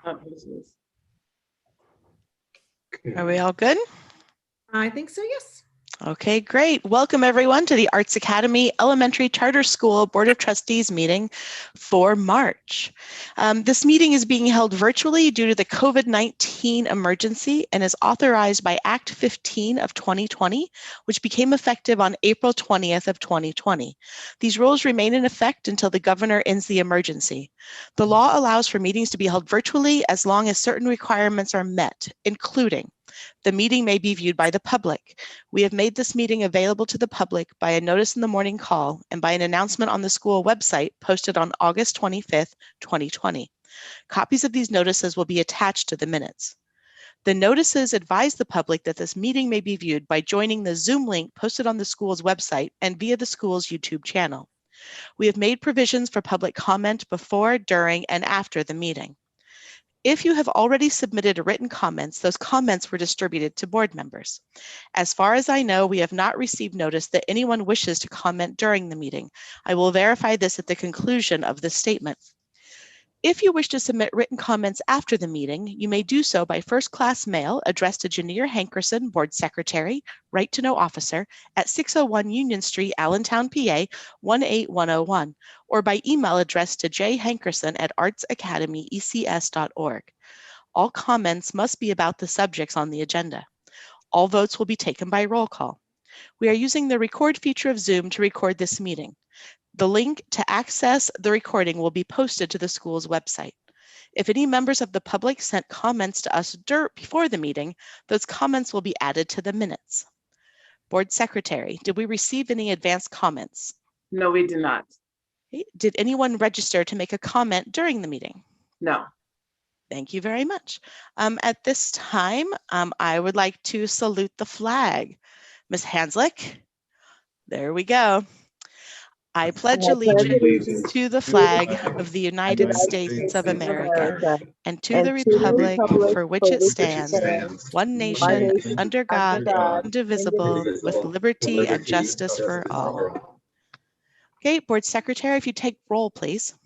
Are we all good? I think so, yes. Okay, great. Welcome everyone to the Arts Academy Elementary Charter School Board of Trustees meeting for March. This meeting is being held virtually due to the COVID-19 emergency and is authorized by Act 15 of 2020, which became effective on April 20th of 2020. These rules remain in effect until the governor ends the emergency. The law allows for meetings to be held virtually as long as certain requirements are met, including the meeting may be viewed by the public. We have made this meeting available to the public by a notice in the morning call and by an announcement on the school website posted on August 25th, 2020. Copies of these notices will be attached to the minutes. The notices advise the public that this meeting may be viewed by joining the Zoom link posted on the school's website and via the school's YouTube channel. We have made provisions for public comment before, during, and after the meeting. If you have already submitted written comments, those comments were distributed to board members. As far as I know, we have not received notice that anyone wishes to comment during the meeting. I will verify this at the conclusion of this statement. If you wish to submit written comments after the meeting, you may do so by first-class mail addressed to Janir Hankerson, Board Secretary, Right to Know Officer, at 601 Union Street, Allentown, PA 18101, or by email addressed to jhankerson@artsacademyecs.org. All comments must be about the subjects on the agenda. All votes will be taken by roll call. We are using the record feature of Zoom to record this meeting. The link to access the recording will be posted to the school's website. If any members of the public sent comments to us before the meeting, those comments will be added to the minutes. Board Secretary, did we receive any advanced comments? No, we did not. Okay. Did anyone register to make a comment during the meeting? No. Thank you very much. At this time, I would like to salute the flag. Ms. Hanslick, there we go. I pledge allegiance to the flag of the United States of America and to the republic for which it stands, one nation, under God, indivisible, with liberty and justice for all. Okay, Board Secretary, if you take roll, please.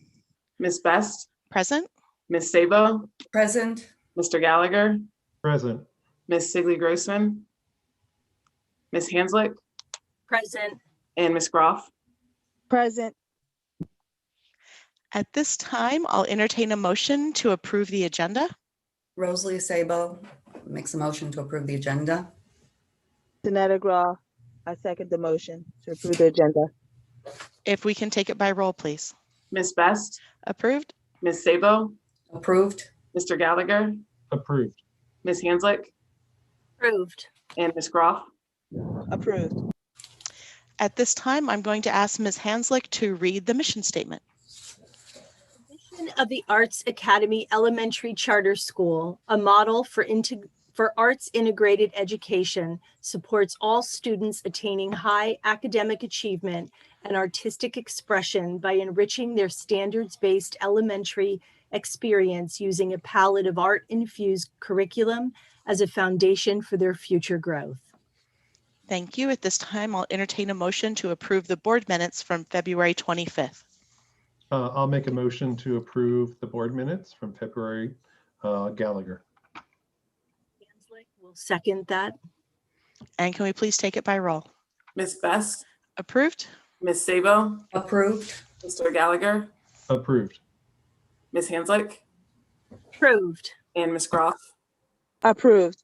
Ms. Best? Present. Ms. Sabo? Present. Mr. Gallagher? Present. Ms. Sigley-Grossman? Ms. Hanslick? Present. And Ms. Groff? Present. At this time, I'll entertain a motion to approve the agenda. Rosalie Sabo makes a motion to approve the agenda. Danetta Groff, I second the motion to approve the agenda. If we can take it by roll, please. Ms. Best? Approved. Ms. Sabo? Approved. Mr. Gallagher? Approved. Ms. Hanslick? Approved. And Ms. Groff? Approved. At this time, I'm going to ask Ms. Hanslick to read the mission statement. Mission of the Arts Academy Elementary Charter School, a model for arts integrated education, supports all students attaining high academic achievement and artistic expression by enriching their standards-based elementary experience using a palette of art-infused curriculum as a foundation for their future growth. Thank you. At this time, I'll entertain a motion to approve the board minutes from February 25th. I'll make a motion to approve the board minutes from February. Gallagher. Will second that. And can we please take it by roll? Ms. Best? Approved. Ms. Sabo? Approved. Mr. Gallagher? Approved. Ms. Hanslick? Approved. And Ms. Groff? Approved.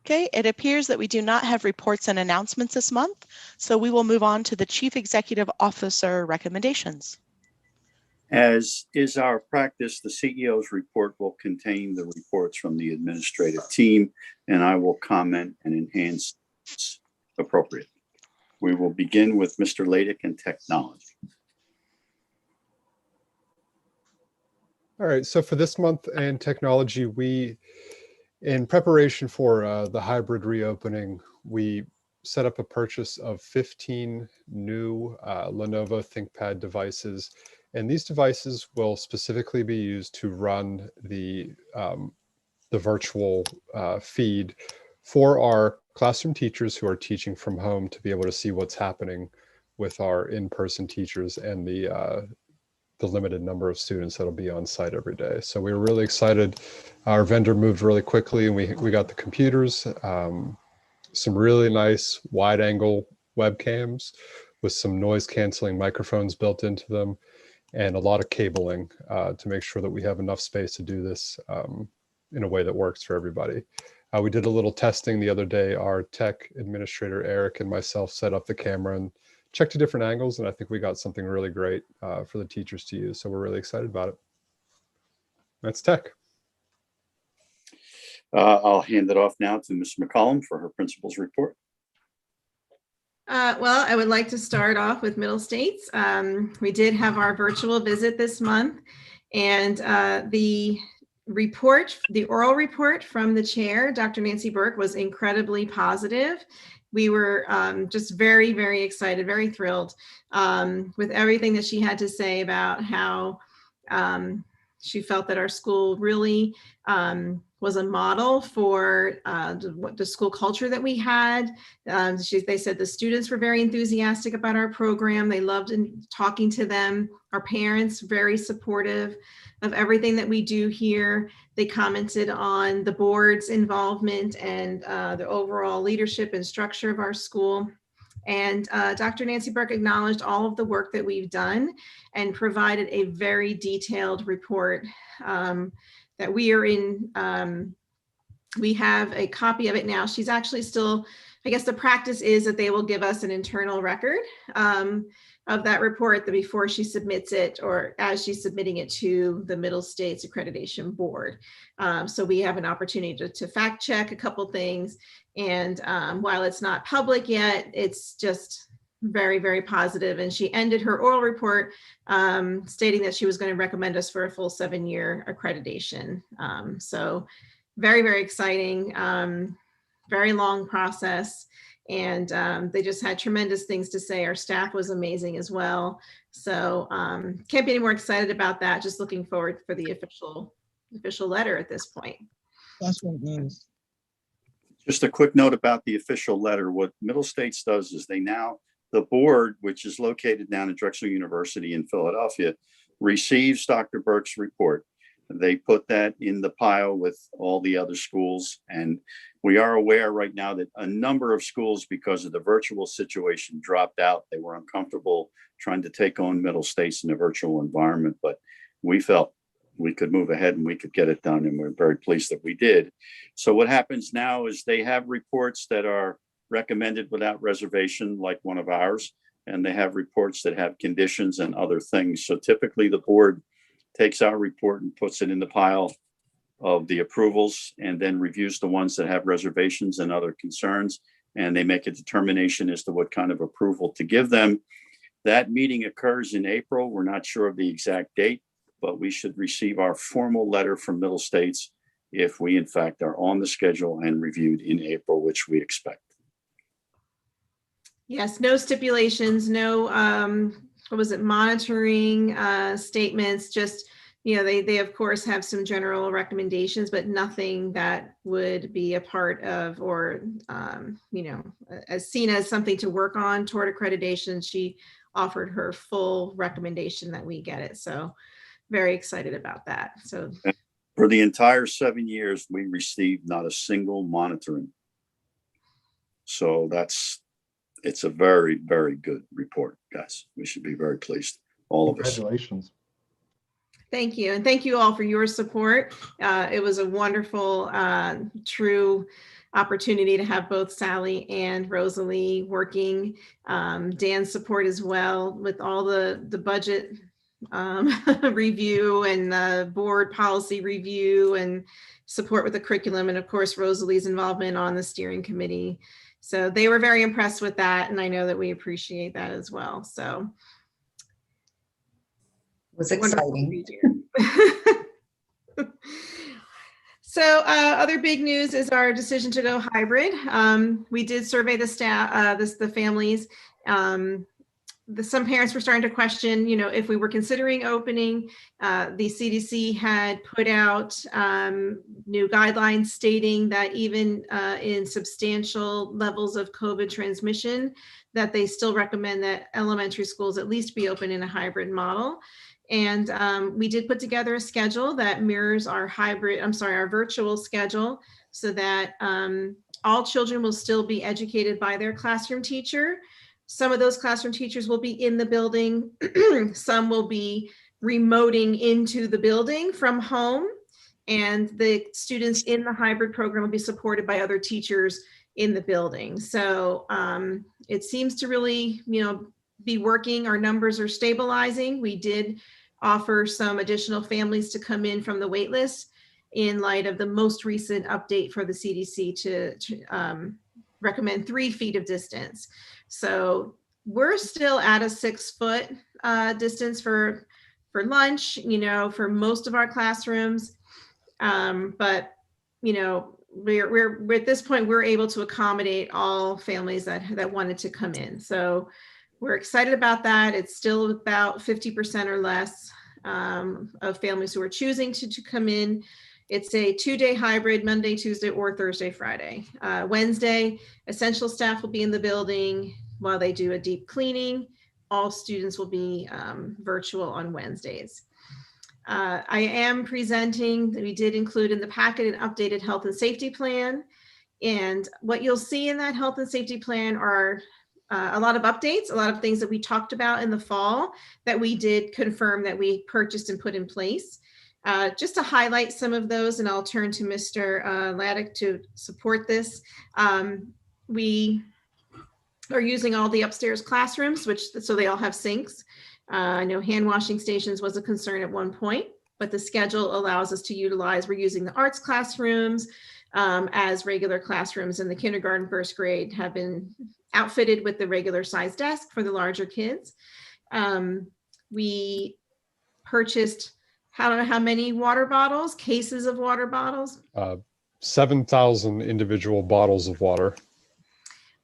Okay, it appears that we do not have reports and announcements this month, so we will move on to the Chief Executive Officer recommendations. As is our practice, the CEO's report will contain the reports from the administrative team, and I will comment and enhance as appropriate. We will begin with Mr. Ladek and technology. All right, so for this month in technology, in preparation for the hybrid reopening, we set up a purchase of 15 new Lenovo ThinkPad devices. And these devices will specifically be used to run the virtual feed for our classroom teachers who are teaching from home to be able to see what's happening with our in-person teachers and the the limited number of students that'll be on site every day. So we were really excited. Our vendor moved really quickly, and we got the computers, some really nice wide angle webcams with some noise canceling microphones built into them, and a lot of cabling to make sure that we have enough space to do this in a way that works for everybody. We did a little testing the other day. Our tech administrator, Eric, and myself set up the camera and checked to different angles, and I think we got something really great for the teachers to use. So we're really excited about it. That's tech. I'll hand it off now to Ms. McCollum for her principal's report. Well, I would like to start off with Middle States. We did have our virtual visit this month, and the oral report from the chair, Dr. Nancy Burke, was incredibly positive. We were just very, very excited, very thrilled with everything that she had to say about how she felt that our school really was a model for the school culture that we had. They said the students were very enthusiastic about our program. They loved talking to them. Our parents, very supportive of everything that we do here. They commented on the board's involvement and the overall leadership and structure of our school. And Dr. Nancy Burke acknowledged all of the work that we've done and provided a very detailed report that we are in. We have a copy of it now. She's actually still, I guess the practice is that they will give us an internal record of that report before she submits it, or as she's submitting it to the Middle States Accreditation Board. So we have an opportunity to fact check a couple things. And while it's not public yet, it's just very, very positive. And she ended her oral report stating that she was going to recommend us for a full 7-year accreditation. So very, very exciting, very long process. And they just had tremendous things to say. Our staff was amazing as well. So can't be any more excited about that. Just looking forward for the official letter at this point. That's what it is. Just a quick note about the official letter. What Middle States does is the board, which is located down at Drexel University in Philadelphia, receives Dr. Burke's report. They put that in the pile with all the other schools. And we are aware right now that a number of schools, because of the virtual situation, dropped out. They were uncomfortable trying to take on Middle States in a virtual environment, but we felt we could move ahead and we could get it done. And we're very pleased that we did. So what happens now is they have reports that are recommended without reservation, like one of ours, and they have reports that have conditions and other things. So typically the board takes our report and puts it in the pile of the approvals, and then reviews the ones that have reservations and other concerns, and they make a determination as to what kind of approval to give them. That meeting occurs in April. We're not sure of the exact date, but we should receive our formal letter from Middle States if we in fact are on the schedule and reviewed in April, which we expect. Yes, no stipulations, no monitoring statements, just, they of course have some general recommendations, but nothing that would be a part of, or as seen as something to work on toward accreditation. She offered her full recommendation that we get it. So very excited about that. So for the entire 7 years, we received not a single monitoring. So it's a very, very good report, guys. We should be very pleased, all of us. Congratulations. Thank you. And thank you all for your support. It was a wonderful, true opportunity to have both Sally and Rosalie working. Dan's support as well with all the budget review and the board policy review and support with the curriculum. And of course, Rosalie's involvement on the steering committee. So they were very impressed with that. And I know that we appreciate that as well. So It was exciting. So other big news is our decision to go hybrid. We did survey the staff, the families. Some parents were starting to question, if we were considering opening. The CDC had put out new guidelines stating that even in substantial levels of COVID transmission, that they still recommend that elementary schools at least be open in a hybrid model. And we did put together a schedule that mirrors our our virtual schedule, so that all children will still be educated by their classroom teacher. Some of those classroom teachers will be in the building. Some will be remoting into the building from home. And the students in the hybrid program will be supported by other teachers in the building. So it seems to really, be working. Our numbers are stabilizing. We did offer some additional families to come in from the wait list in light of the most recent update for the CDC to recommend 3 feet of distance. So we're still at a 6 foot distance for lunch, for most of our classrooms. But, we're at this point, we're able to accommodate all families that wanted to come in. So we're excited about that. It's still about 50% or less of families who are choosing to come in. It's a 2-day hybrid, Monday, Tuesday, or Thursday, Friday. Wednesday, essential staff will be in the building while they do a deep cleaning. All students will be virtual on Wednesdays. I am presenting, we did include in the packet an updated health and safety plan. And what you'll see in that health and safety plan are a lot of updates, a lot of things that we talked about in the fall that we did confirm that we purchased and put in place. Just to highlight some of those, and I'll turn to Mr. Laddick to support this. We are using all the upstairs classrooms, so they all have sinks. I know hand washing stations was a concern at one point, but the schedule allows us to utilize, we're using the arts classrooms as regular classrooms, and the kindergarten, first grade have been outfitted with the regular size desk for the larger kids. We purchased, I don't know how many water bottles, cases of water bottles. 7,000 individual bottles of water.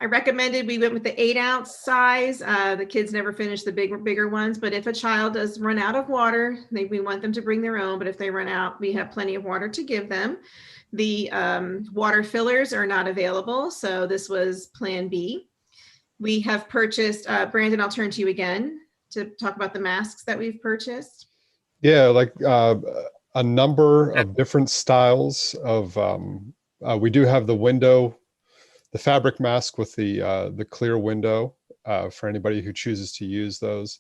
I recommended we went with the 8-ounce size. The kids never finish the bigger ones, but if a child does run out of water, we want them to bring their own, but if they run out, we have plenty of water to give them. The water fillers are not available, so this was plan B. We have purchased, Brandon, I'll turn to you again to talk about the masks that we've purchased. Yeah, like a number of different styles of, we do have the fabric mask with the clear window for anybody who chooses to use those.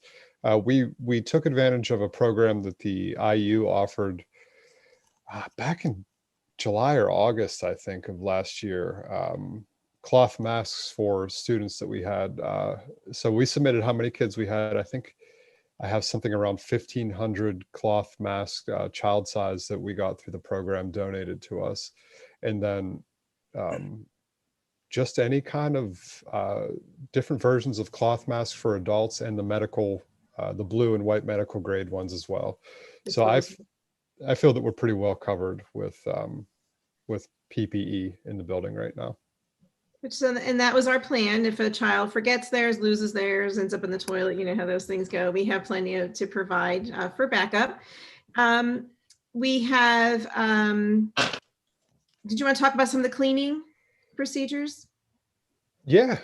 We took advantage of a program that the IU offered back in July or August, I think, of last year, cloth masks for students that we had. So we submitted how many kids we had. I think I have something around 1,500 cloth masks, child size, that we got through the program donated to us. And then just any kind of different versions of cloth masks for adults, and the medical, the blue and white medical grade ones as well. So I feel that we're pretty well covered with PPE in the building right now. And that was our plan. If a child forgets theirs, loses theirs, ends up in the toilet, you know how those things go. We have plenty to provide for backup. We have, did you want to talk about some of the cleaning procedures? Yeah,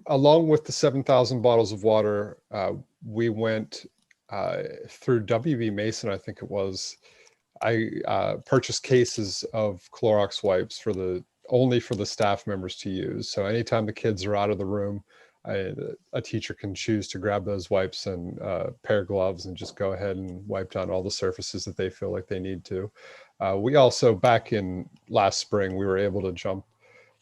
along with the 7,000 bottles of water, we went through WB Mason, I think it was. I purchased cases of Clorox wipes only for the staff members to use. So anytime the kids are out of the room, a teacher can choose to grab those wipes and a pair of gloves and just go ahead and wipe down all the surfaces that they feel like they need to. We also, back in last spring, we were able to jump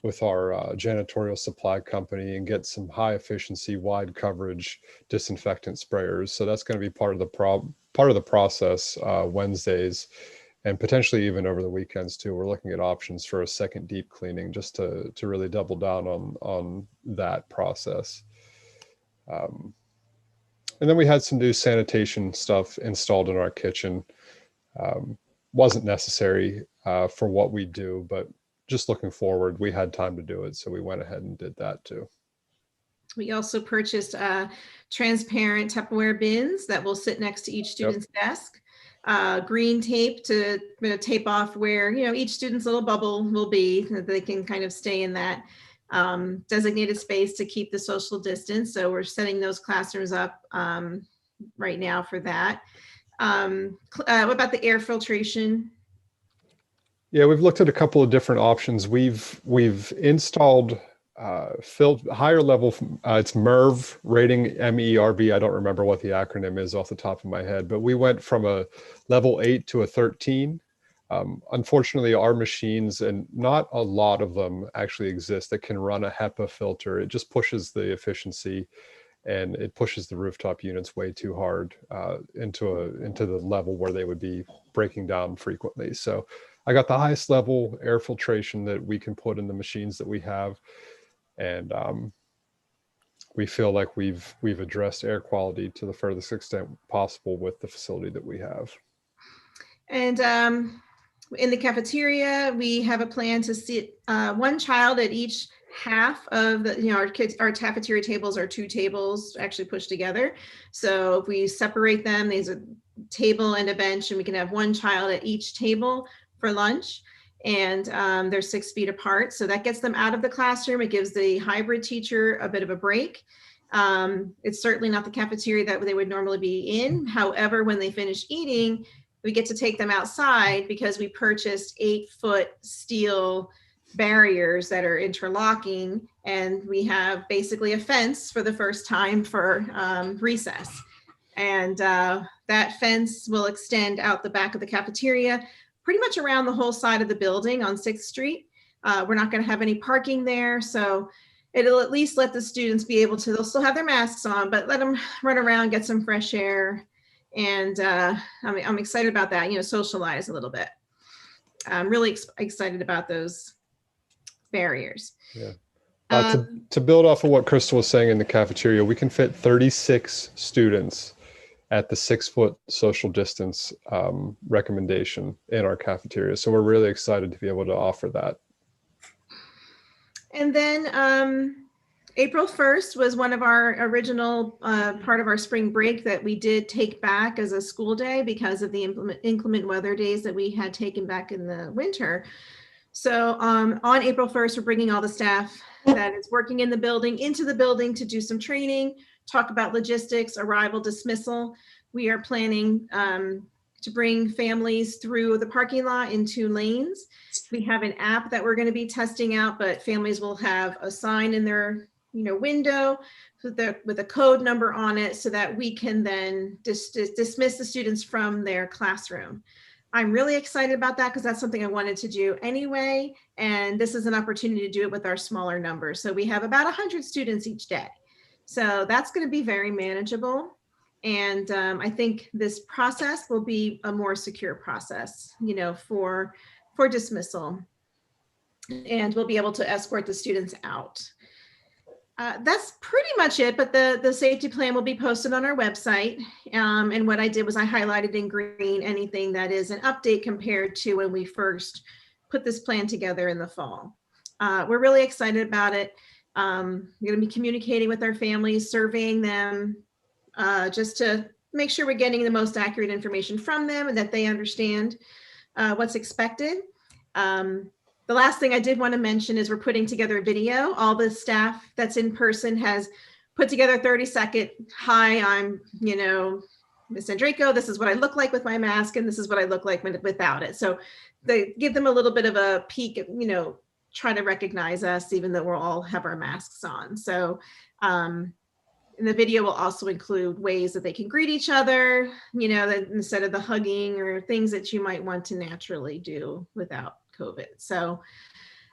with our janitorial supply company and get some high efficiency, wide coverage disinfectant sprayers. So that's going to be part of the process Wednesdays, and potentially even over the weekends too. We're looking at options for a second deep cleaning, just to really double down on that process. And then we had some new sanitation stuff installed in our kitchen. Wasn't necessary for what we do, but just looking forward, we had time to do it, so we went ahead and did that too. We also purchased transparent Tupperware bins that will sit next to each student's desk. Green tape to tape off where each student's little bubble will be, that they can kind of stay in that designated space to keep the social distance. So we're setting those classrooms up right now for that. What about the air filtration? Yeah, we've looked at a couple of different options. We've installed higher level. It's MERV rating, MERV. I don't remember what the acronym is off the top of my head, but we went from a level 8 to a 13. Unfortunately, our machines, and not a lot of them actually exist, that can run a HEPA filter. It just pushes the efficiency, and it pushes the rooftop units way too hard into the level where they would be breaking down frequently. So I got the highest level air filtration that we can put in the machines that we have, and we feel like we've addressed air quality to the furthest extent possible with the facility that we have. And in the cafeteria, we have a plan to sit one child at each half of the, our cafeteria tables are 2 tables actually pushed together. So if we separate them, there's a table and a bench, and we can have one child at each table for lunch. And they're 6 feet apart. So that gets them out of the classroom. It gives the hybrid teacher a bit of a break. It's certainly not the cafeteria that they would normally be in. However, when they finish eating, we get to take them outside because we purchased 8-foot steel barriers that are interlocking, and we have basically a fence for the first time for recess. And that fence will extend out the back of the cafeteria, pretty much around the whole side of the building on 6th Street. We're not going to have any parking there, so it'll at least let the students be able to, they'll still have their masks on, but let them run around, get some fresh air. And I'm excited about that, socialize a little bit. I'm really excited about those barriers. Yeah. To build off of what Crystal was saying in the cafeteria, we can fit 36 students at the 6-foot social distance recommendation in our cafeteria. So we're really excited to be able to offer that. And then April 1st was one of our original part of our spring break that we did take back as a school day because of the inclement weather days that we had taken back in the winter. So on April 1st, we're bringing all the staff that is working in the building into the building to do some training, talk about logistics, arrival, dismissal. We are planning to bring families through the parking lot in 2 lanes. We have an app that we're going to be testing out, but families will have a sign in their window with a code number on it so that we can then dismiss the students from their classroom. I'm really excited about that because that's something I wanted to do anyway. And this is an opportunity to do it with our smaller numbers. So we have about 100 students each day. So that's going to be very manageable. And I think this process will be a more secure process, for dismissal. And we'll be able to escort the students out. That's pretty much it, but the safety plan will be posted on our website. And what I did was I highlighted in green anything that is an update compared to when we first put this plan together in the fall. We're really excited about it. We're going to be communicating with our families, surveying them, just to make sure we're getting the most accurate information from them and that they understand what's expected. The last thing I did want to mention is we're putting together a video. All the staff that's in person has put together a 30-second, hi, I'm, Miss Andreyko, this is what I look like with my mask, and this is what I look like without it. So they give them a little bit of a peek, try to recognize us, even though we'll all have our masks on. So and the video will also include ways that they can greet each other, that instead of the hugging or things that you might want to naturally do without COVID. So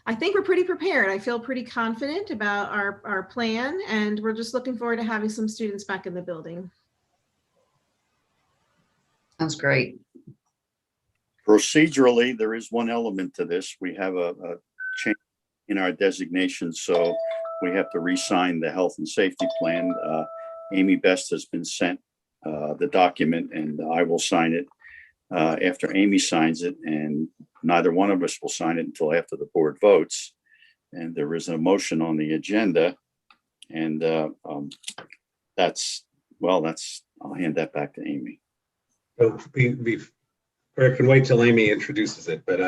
I think we're pretty prepared. I feel pretty confident about our plan, and we're just looking forward to having some students back in the building. Sounds great. Procedurally, there is one element to this. We have a change in our designation, so we have to re-sign the health and safety plan. Amy Best has been sent the document, and I will sign it after Amy signs it, and neither one of us will sign it until after the board votes. And there is a motion on the agenda, and I'll hand that back to Amy. So I can wait till Amy introduces it, but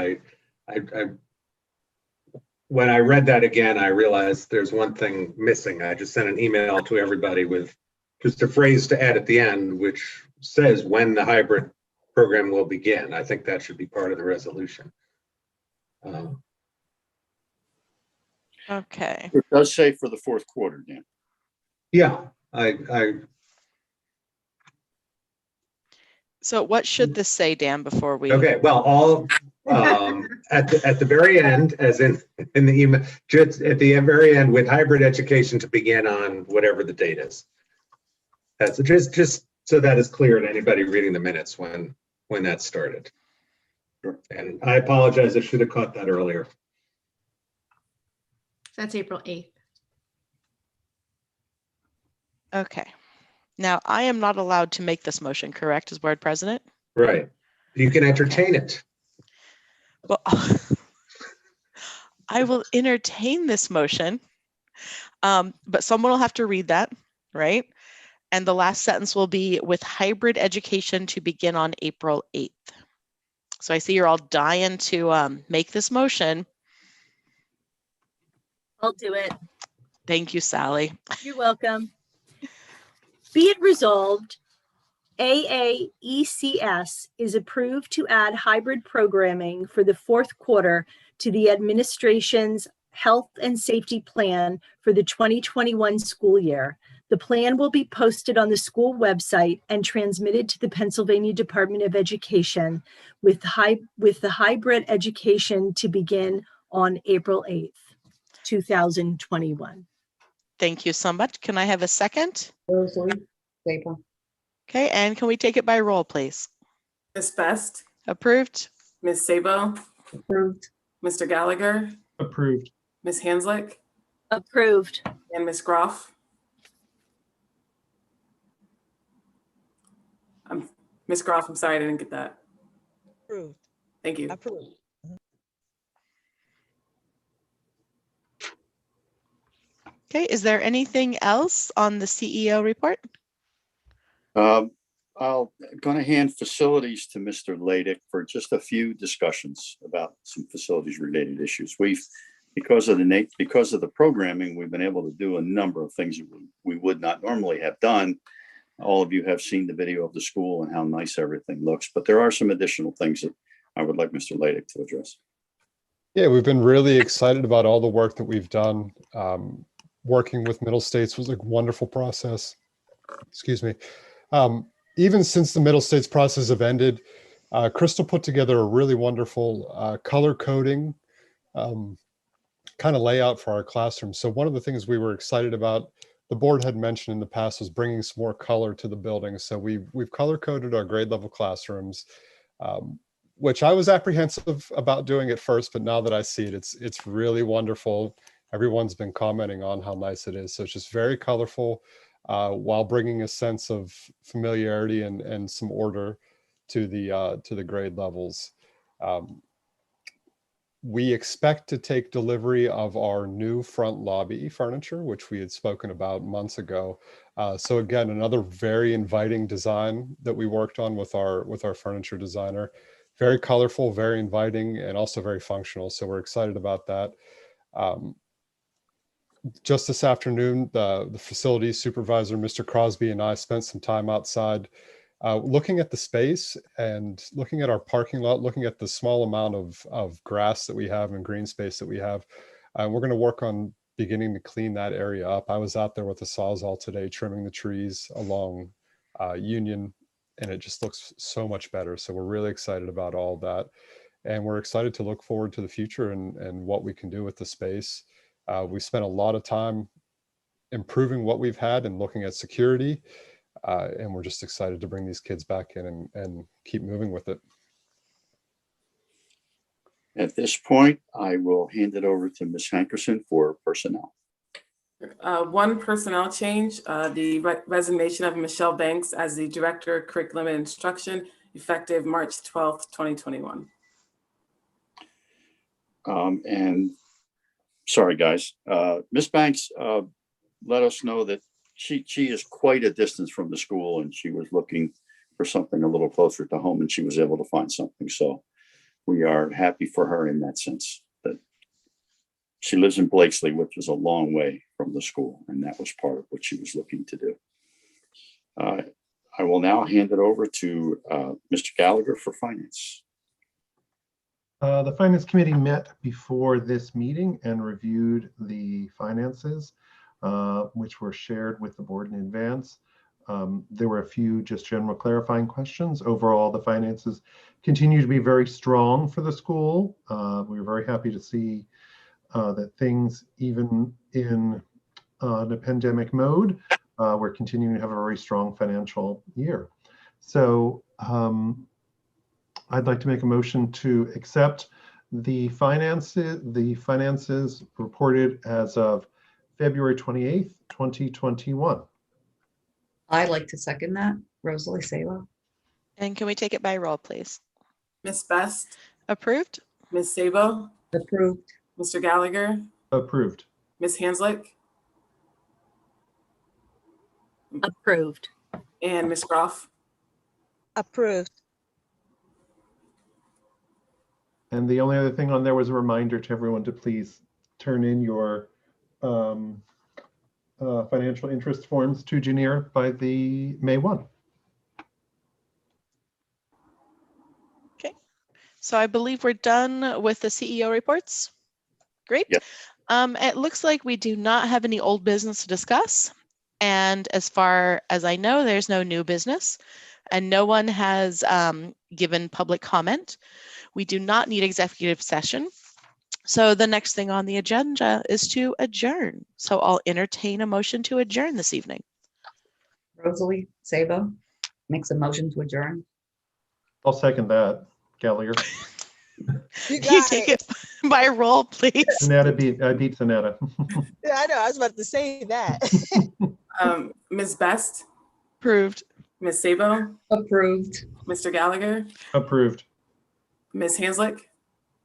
when I read that again, I realized there's one thing missing. I just sent an email to everybody with just a phrase to add at the end, which says when the hybrid program will begin. I think that should be part of the resolution. Okay. It does say for the fourth quarter, Dan. Yeah, I So what should this say, Dan, before we? okay. Well, all at the very end, as in the email, just at the very end, with hybrid education to begin on whatever the date is. That's just so that is clear to anybody reading the minutes when that started. Sure. And I apologize, I should have caught that earlier. That's April 8th. Okay. Now, I am not allowed to make this motion, correct, as board president? Right. You can entertain it. Well, I will entertain this motion, but someone will have to read that, right? And the last sentence will be with hybrid education to begin on April 8th. So I see you're all dying to make this motion. I'll do it. Thank you, Sally. You're welcome. Be it resolved, AAECS is approved to add hybrid programming for the fourth quarter to the administration's health and safety plan for the 2021 school year. The plan will be posted on the school website and transmitted to the Pennsylvania Department of Education with the hybrid education to begin on April 8th, 2021. Thank you so much. Can I have a second? Mosley, Sable. Okay, and can we take it by roll, please? Ms. Best, Approved? Ms. Sabo, Approved. Mr. Gallagher, Approved. Ms. Hanslick, Approved. and Ms. Groff. Ms. Groff, I'm sorry, I didn't get that. Approved. Thank you. Approved. Okay, is there anything else on the CEO report? I'll going to hand facilities to Mr. Laydick for just a few discussions about some facilities related issues. Because of the programming, we've been able to do a number of things that we would not normally have done. All of you have seen the video of the school and how nice everything looks, but there are some additional things that I would like Mr. Laydick to address. Yeah, we've been really excited about all the work that we've done. Working with Middle States was a wonderful process. Excuse me. Even since the Middle States process have ended, Crystal put together a really wonderful color coding kind of layout for our classroom. So one of the things we were excited about, the board had mentioned in the past, was bringing some more color to the building. So we've color coded our grade level classrooms, which I was apprehensive about doing at first, but now that I see it, it's really wonderful. Everyone's been commenting on how nice it is. So it's just very colorful while bringing a sense of familiarity and some order to the grade levels. We expect to take delivery of our new front lobby furniture, which we had spoken about months ago. So again, another very inviting design that we worked on with our furniture designer. Very colorful, very inviting, and also very functional. So we're excited about that. Just this afternoon, the facilities supervisor, Mr. Crosby, and I spent some time outside looking at the space and looking at our parking lot, looking at the small amount of grass that we have and green space that we have. We're going to work on beginning to clean that area up. I was out there with a Sawzall today, trimming the trees along Union, and it just looks so much better. So we're really excited about all that. And we're excited to look forward to the future and what we can do with the space. We spent a lot of time improving what we've had and looking at security. And we're just excited to bring these kids back in and keep moving with it. At this point, I will hand it over to Ms. Hankerson for personnel. One personnel change, the resignation of Michelle Banks as the Director of Curriculum and Instruction, effective March 12th, 2021. And sorry, guys, Ms. Banks let us know that she is quite a distance from the school and she was looking for something a little closer to home and she was able to find something. So we are happy for her in that sense, that she lives in Blakesley, which is a long way from the school. And that was part of what she was looking to do. I will now hand it over to Mr. Gallagher for finance. The Finance Committee met before this meeting and reviewed the finances, which were shared with the board in advance. There were a few just general clarifying questions. Overall, the finances continue to be very strong for the school. We were very happy to see that things, even in the pandemic mode, we're continuing to have a very strong financial year. So I'd like to make a motion to accept the finances reported as of February 28th, 2021. I'd like to second that. Rosalie Sabo. And can we take it by roll, please? Ms. Best, Approved? Ms. Sabo, Approved. Mr. Gallagher, Approved. Ms. Hanslick, Approved. and Ms. Groff. Approved. And the only other thing on there was a reminder to everyone to please turn in your financial interest forms to Janir by the May 1. Okay. So I believe we're done with the CEO reports. Great. Yep. It looks like we do not have any old business to discuss. And as far as I know, there's no new business and no one has given public comment. We do not need executive session. So the next thing on the agenda is to adjourn. So I'll entertain a motion to adjourn this evening. Rosalie Sabo makes a motion to adjourn. I'll second that, Gallagher. You Can you got take it by roll, please? I beat Sonata. Yeah, I know. I was about to say that. Ms. Best, Approved. Ms. Sabo, Approved. Mr. Gallagher, Approved. Ms. Hanslick,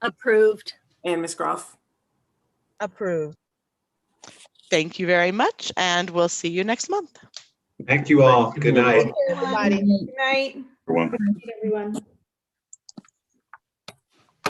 Approved. and Ms. Groff. Approved. Thank you very much. And we'll see you next month. Thank you all. Good night. Everybody. Good night. Everyone. Good night, everyone.